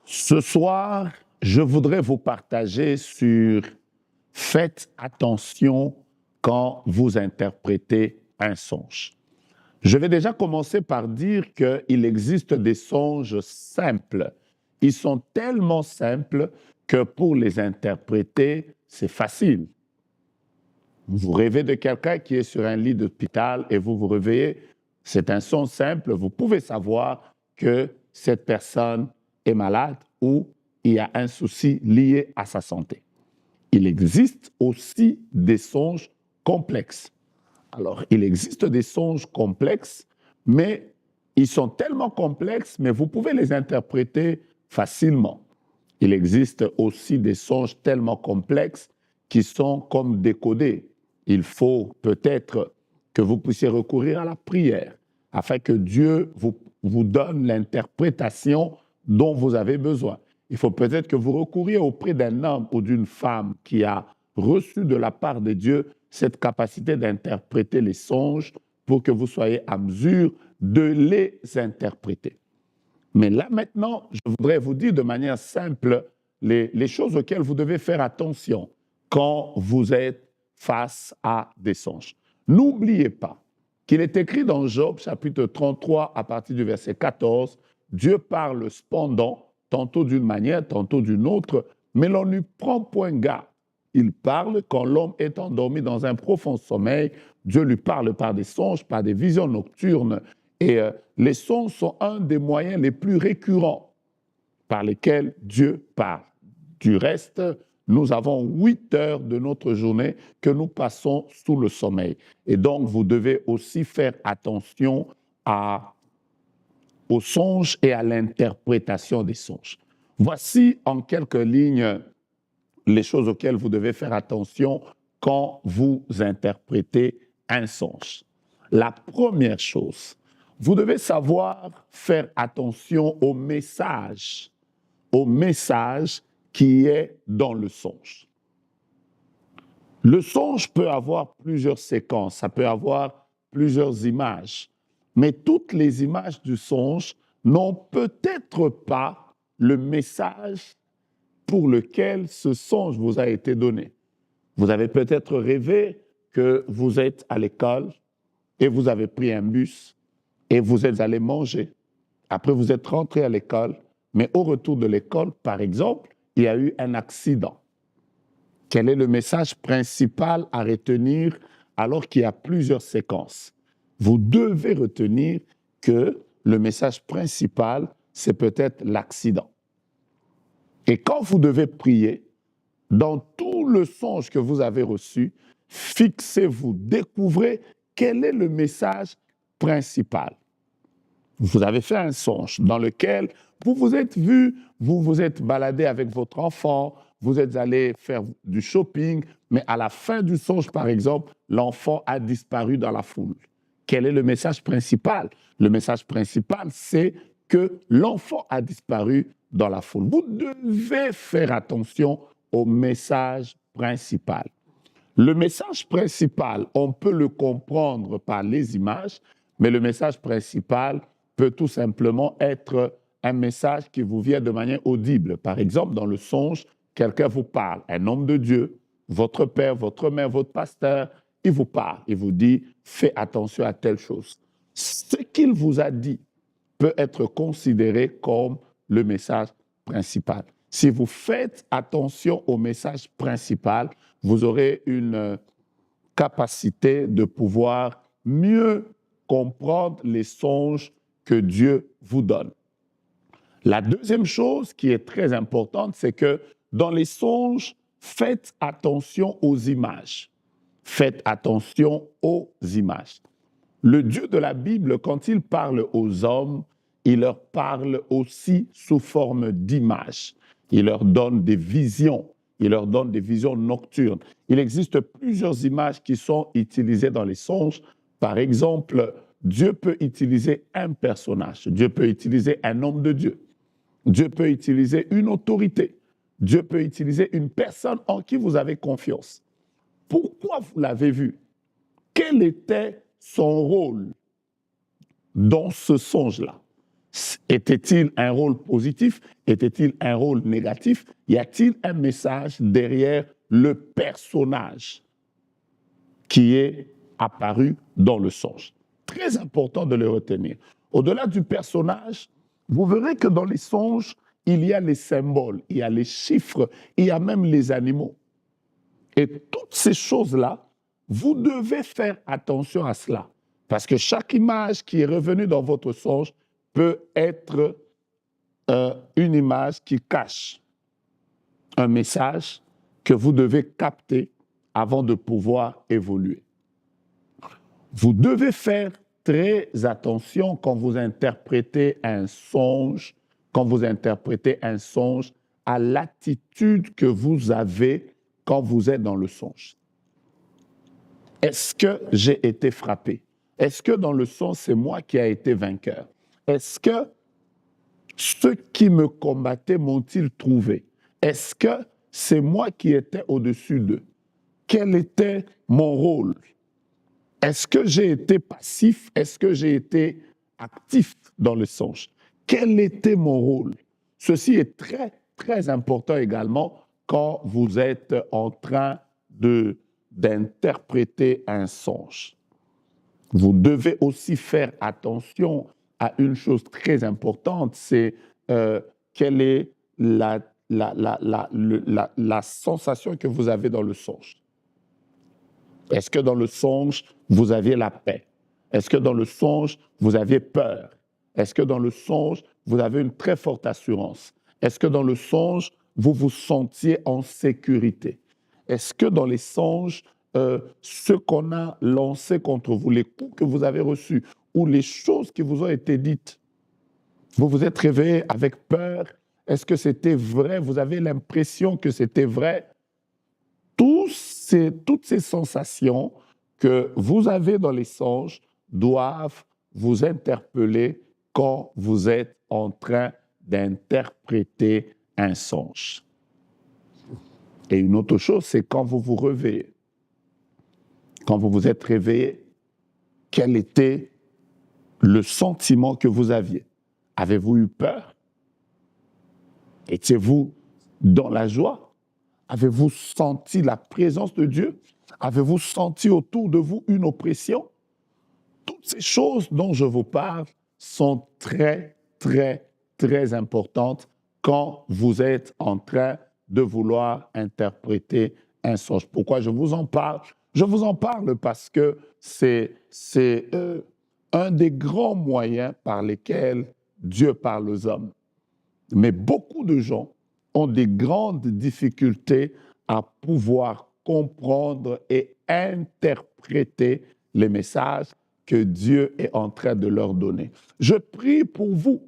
Ce soir, je voudrais vous partager sur faites attention quand vous interprétez un songe. Je vais déjà commencer par dire qu'il existe des songes simples. Ils sont tellement simples que pour les interpréter, c'est facile. Vous rêvez de quelqu'un qui est sur un lit d'hôpital et vous vous réveillez, c'est un songe simple, vous pouvez savoir que cette personne est malade ou il y a un souci lié à sa santé. Il existe aussi des songes complexes. Alors, il existe des songes complexes, mais ils sont tellement complexes, mais vous pouvez les interpréter facilement. Il existe aussi des songes tellement complexes qui sont comme décodés. Il faut peut-être que vous puissiez recourir à la prière afin que Dieu vous donne l'interprétation dont vous avez besoin. Il faut peut-être que vous recouriez auprès d'un homme ou d'une femme qui a reçu de la part de Dieu cette capacité d'interpréter les songes pour que vous soyez à mesure de les interpréter. Mais là maintenant, je voudrais vous dire de manière simple les choses auxquelles vous devez faire attention quand vous êtes face à des songes. N'oubliez pas qu'il est écrit dans Job chapitre 33 à partir du verset 14, Dieu parle cependant, tantôt d'une manière, tantôt d'une autre, mais l'on n'y prend point garde. Il parle quand l'homme est endormi dans un profond sommeil. Dieu lui parle par des songes, par des visions nocturnes. Et les songes sont un des moyens les plus récurrents par lesquels Dieu parle. Du reste, nous avons 8 heures de notre journée que nous passons sous le sommeil. Et donc, vous devez aussi faire attention aux songes et à l'interprétation des songes. Voici en quelques lignes les choses auxquelles vous devez faire attention quand vous interprétez un songe. La première chose, vous devez savoir faire attention au message qui est dans le songe. Le songe peut avoir plusieurs séquences, ça peut avoir plusieurs images, mais toutes les images du songe n'ont peut-être pas le message pour lequel ce songe vous a été donné. Vous avez peut-être rêvé que vous êtes à l'école et vous avez pris un bus et vous êtes allé manger. Après, vous êtes rentré à l'école, mais au retour de l'école, par exemple, il y a eu un accident. Quel est le message principal à retenir alors qu'il y a plusieurs séquences? Vous devez retenir que le message principal, c'est peut-être l'accident. Et quand vous devez prier, dans tout le songe que vous avez reçu, fixez-vous, découvrez quel est le message principal. Vous avez fait un songe dans lequel vous vous êtes vu, vous vous êtes baladé avec votre enfant, vous êtes allé faire du shopping, mais à la fin du songe, par exemple, l'enfant a disparu dans la foule. Quel est le message principal? Le message principal, c'est que l'enfant a disparu dans la foule. Vous devez faire attention au message principal. Le message principal, on peut le comprendre par les images, mais le message principal peut tout simplement être un message qui vous vient de manière audible. Par exemple, dans le songe, quelqu'un vous parle, un homme de Dieu, votre père, votre mère, votre pasteur, il vous parle, il vous dit « fais attention à telle chose ». Ce qu'il vous a dit peut être considéré comme le message principal. Si vous faites attention au message principal, vous aurez une capacité de pouvoir mieux comprendre les songes que Dieu vous donne. La deuxième chose qui est très importante, c'est que dans les songes, faites attention aux images. Faites attention aux images. Le Dieu de la Bible, quand il parle aux hommes, il leur parle aussi sous forme d'images. Il leur donne des visions. Il leur donne des visions nocturnes. Il existe plusieurs images qui sont utilisées dans les songes. Par exemple, Dieu peut utiliser un personnage. Dieu peut utiliser un homme de Dieu. Dieu peut utiliser une autorité. Dieu peut utiliser une personne en qui vous avez confiance. Pourquoi vous l'avez vu? Quel était son rôle dans ce songe-là? Était-il un rôle positif? Était-il un rôle négatif? Y a-t-il un message derrière le personnage qui est apparu dans le songe? Très important de le retenir. Au-delà du personnage, vous verrez que dans les songes, il y a les symboles, il y a les chiffres, il y a même les animaux. Et toutes ces choses-là, vous devez faire attention à cela. Parce que chaque image qui est revenue dans votre songe peut être une image qui cache un message que vous devez capter avant de pouvoir évoluer. Vous devez faire très attention quand vous interprétez un songe, à l'attitude que vous avez quand vous êtes dans le songe. Est-ce que j'ai été frappé? Est-ce que dans le songe, c'est moi qui ai été vainqueur? Est-ce que ceux qui me combattaient m'ont-ils trouvé? Est-ce que c'est moi qui étais au-dessus d'eux? Quel était mon rôle? Est-ce que j'ai été passif? Est-ce que j'ai été actif dans le songe? Quel était mon rôle? Ceci est très, très important également quand vous êtes en train d'interpréter un songe. Vous devez aussi faire attention à une chose très importante, c'est quelle est la sensation que vous avez dans le songe. Est-ce que dans le songe, vous aviez la paix? Est-ce que dans le songe, vous aviez peur? Est-ce que dans le songe, vous avez une très forte assurance? Est-ce que dans le songe, vous vous sentiez en sécurité? Est-ce que dans les songes, ce qu'on a lancé contre vous, les coups que vous avez reçus ou les choses qui vous ont été dites, vous vous êtes réveillé avec peur? Est-ce que c'était vrai? Vous avez l'impression que c'était vrai? Toutes ces sensations que vous avez dans les songes doivent vous interpeller quand vous êtes en train d'interpréter un songe. Et une autre chose, c'est quand vous vous réveillez. Quand vous vous êtes réveillé, quel était le sentiment que vous aviez? Avez-vous eu peur? Étiez-vous dans la joie? Avez-vous senti la présence de Dieu? Avez-vous senti autour de vous une oppression? Toutes ces choses dont je vous parle sont très, très, très importantes quand vous êtes en train de vouloir interpréter un songe. Pourquoi je vous en parle? Je vous en parle parce que c'est un des grands moyens par lesquels Dieu parle aux hommes. Mais beaucoup de gens ont des grandes difficultés à pouvoir comprendre et interpréter les messages que Dieu est en train de leur donner. Je prie pour vous,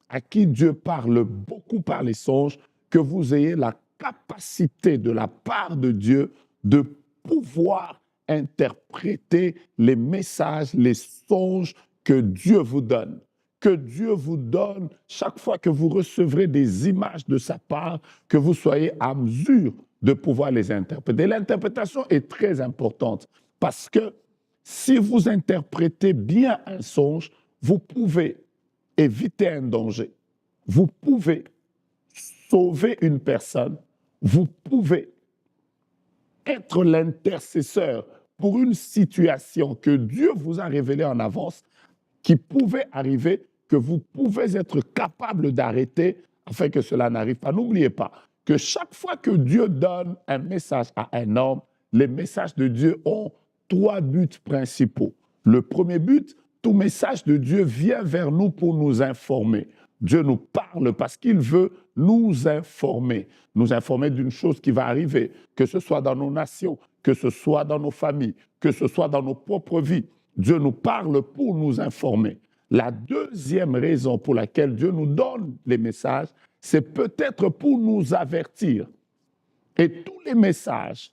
à qui Dieu parle beaucoup par les songes, que vous ayez la capacité de la part de Dieu de pouvoir interpréter les messages, les songes que Dieu vous donne. Que Dieu vous donne, chaque fois que vous recevrez des images de sa part, que vous soyez à mesure de pouvoir les interpréter. L'interprétation est très importante parce que si vous interprétez bien un songe, vous pouvez éviter un danger. Vous pouvez sauver une personne. Vous pouvez être l'intercesseur pour une situation que Dieu vous a révélée en avance, qui pouvait arriver, que vous pouvez être capable d'arrêter afin que cela n'arrive pas. N'oubliez pas que chaque fois que Dieu donne un message à un homme, les messages de Dieu ont 3 buts principaux. Le premier but, tout message de Dieu vient vers nous pour nous informer. Dieu nous parle parce qu'il veut nous informer d'une chose qui va arriver, que ce soit dans nos nations, que ce soit dans nos familles, que ce soit dans nos propres vies. Dieu nous parle pour nous informer. La deuxième raison pour laquelle Dieu nous donne les messages, c'est peut-être pour nous avertir. Et tous les messages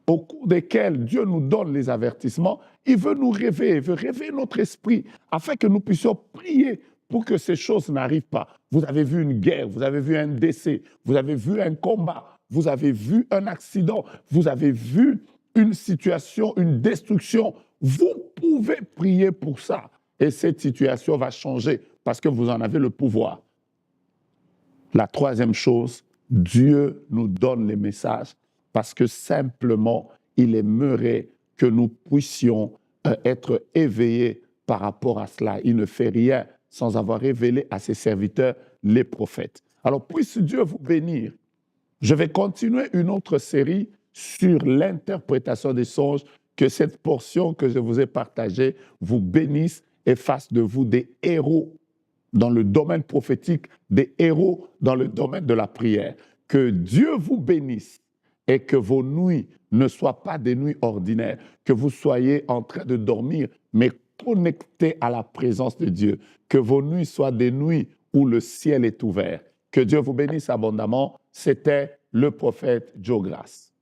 au cours desquels Dieu nous donne les avertissements, il veut nous réveiller, il veut réveiller notre esprit afin que nous puissions prier pour que ces choses n'arrivent pas. Vous avez vu une guerre, vous avez vu un décès, vous avez vu un combat, vous avez vu un accident, vous avez vu une situation, une destruction. Vous pouvez prier pour ça. et cette situation va changer parce que vous en avez le pouvoir. La troisième chose, Dieu nous donne les messages parce que simplement, il aimerait que nous puissions être éveillés par rapport à cela. Il ne fait rien sans avoir révélé à ses serviteurs, les prophètes. Alors, puisse Dieu vous bénir. Je vais continuer une autre série sur l'interprétation des songes, que cette portion que je vous ai partagée vous bénisse et fasse de vous des héros dans le domaine prophétique, des héros dans le domaine de la prière. Que Dieu vous bénisse et que vos nuits ne soient pas des nuits ordinaires, que vous soyez en train de dormir, mais connectés à la présence de Dieu, que vos nuits soient des nuits où le ciel est ouvert. Que Dieu vous bénisse abondamment. C'était le prophète Joe Grace.